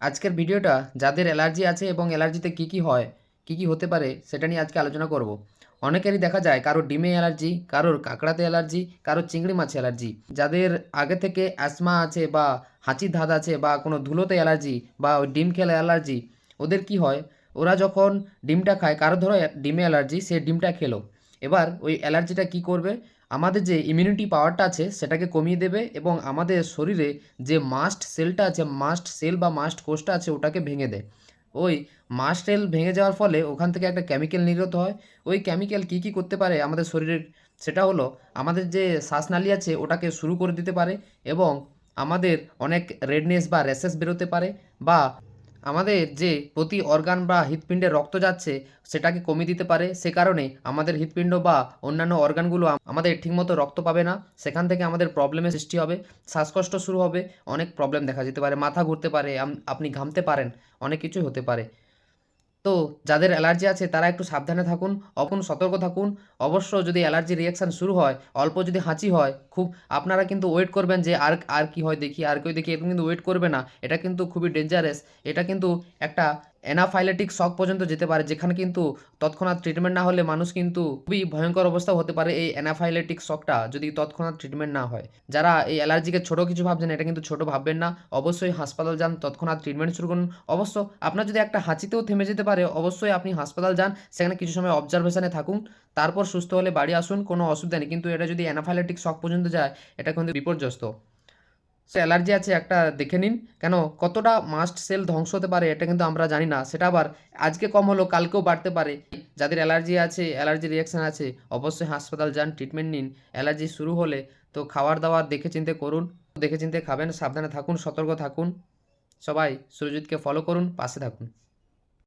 আজকের ভিডিওটা যাদের অ্যালার্জি আছে এবং অ্যালার্জিতে কী, কী হয়, কী, কী হতে পারে সেটা নিয়ে আজকে আলোচনা করব। অনেকেরই দেখা যায় কারোর ডিমে অ্যালার্জি, কারোর কাঁকড়াতে অ্যালার্জি, কারোর চিংড়ি মাছে অ্যালার্জি। যাদের আগে থেকে অ্যাসমা আছে বা হাঁচির ধাত আছে বা কোনো ধুলোতে অ্যালার্জি বা ওই ডিম খেলে অ্যালার্জি, ওদের কি হয়, ওরা যখন ডিমটা খায়, কারো ধরো ডিমে অ্যালার্জি, সে ডিমটা খেলো। এবার ওই অ্যালার্জিটা কী করবে, আমাদের যে ইমিউনিটি পাওয়ারটা আছে সেটাকে কমিয়ে দেবে এবং আমাদের শরীরে যে মাস্ট সেলটা আছে, মাস্ট সেল বা মাস্ট কোষটা আছে ওটাকে ভেঙে দেয়। ওই মাস্ট সেল ভেঙে যাওয়ার ফলে ওখান থেকে একটা কেমিক্যাল নির্গত হয়। ওই কেমিক্যাল কী, কী করতে পারে আমাদের শরীরের, সেটা হলো আমাদের যে শ্বাসনালী আছে ওটাকে শুরু করে দিতে পারে এবং আমাদের অনেক রেডনেস বা র্যাশেস বেরোতে পারে, বা আমাদের যে প্রতি অর্গান বা হৃৎপিণ্ডে রক্ত যাচ্ছে সেটাকে কমিয়ে দিতে পারে। সে কারণে আমাদের হৃৎপিণ্ড বা অন্যান্য অর্গানগুলো আমাদের ঠিকমতো রক্ত পাবে না। সেখান থেকে আমাদের প্রবলেমের সৃষ্টি হবে, শ্বাসকষ্ট শুরু হবে, অনেক প্রবলেম দেখা যেতে পারে, মাথা ঘুরতে পারে, আপনি ঘামতে পারেন, অনেক কিছুই হতে পারে। তো যাদের অ্যালার্জি আছে তারা একটু সাবধানে থাকুন, সতর্ক থাকুন। অবশ্য যদি অ্যালার্জি রিঅ্যাকশন শুরু হয়, অল্প যদি হাঁচি হয়, খুব আপনারা কিন্তু ওয়েট করবেন যে আর আর কি হয় দেখি, আর কেউ দেখি, এরকম কিন্তু ওয়েট করবে না। এটা কিন্তু খুবই ডেঞ্জারাস। এটা কিন্তু একটা অ্যানাফাইলেটিক শক পর্যন্ত যেতে পারে, যেখানে কিন্তু তৎক্ষণাৎ ট্রিটমেন্ট না হলে মানুষ কিন্তু খুবই ভয়ঙ্কর অবস্থা হতে পারে। এই অ্যানাফাইলেটিক শকটা যদি তৎক্ষণাৎ ট্রিটমেন্ট না হয়, যারা এই অ্যালার্জিকে ছোট কিছু ভাবছেন, এটা কিন্তু ছোট ভাববেন না। অবশ্যই হাসপাতাল যান, তৎক্ষণাৎ ট্রিটমেন্ট শুরু করুন। অবশ্য আপনার যদি একটা হাঁচিতেও থেমে যেতে পারে, অবশ্যই আপনি হাসপাতাল যান, সেখানে কিছু সময় অবজারভেশনে থাকুন, তারপর সুস্থ হলে বাড়ি আসুন, কোনো অসুবিধা নেই। কিন্তু এটা যদি অ্যানাফাইলেটিক শক পর্যন্ত যায়, এটা কিন্তু বিপর্যস্ত। সে অ্যালার্জি আছে একটা দেখে নিন, কেন কতটা মাস্ট সেল ধ্বংস হতে পারে এটা কিন্তু আমরা জানি না, সেটা আবার আজকে কম হলো কালকেও বাড়তে পারে। যাদের অ্যালার্জি আছে, অ্যালার্জি রিয়াকশান আছে, অবশ্যই হাসপাতাল যান, ট্রিটমেন্ট নিন। অ্যালার্জি শুরু হলে তো খাবার দাবার দেখে চিন্তে করুন, দেখে চিন্তে খাবেন, সাবধানে থাকুন, সতর্ক থাকুন। সবাই সুরজিৎকে ফলো করুন, পাশে থাকুন।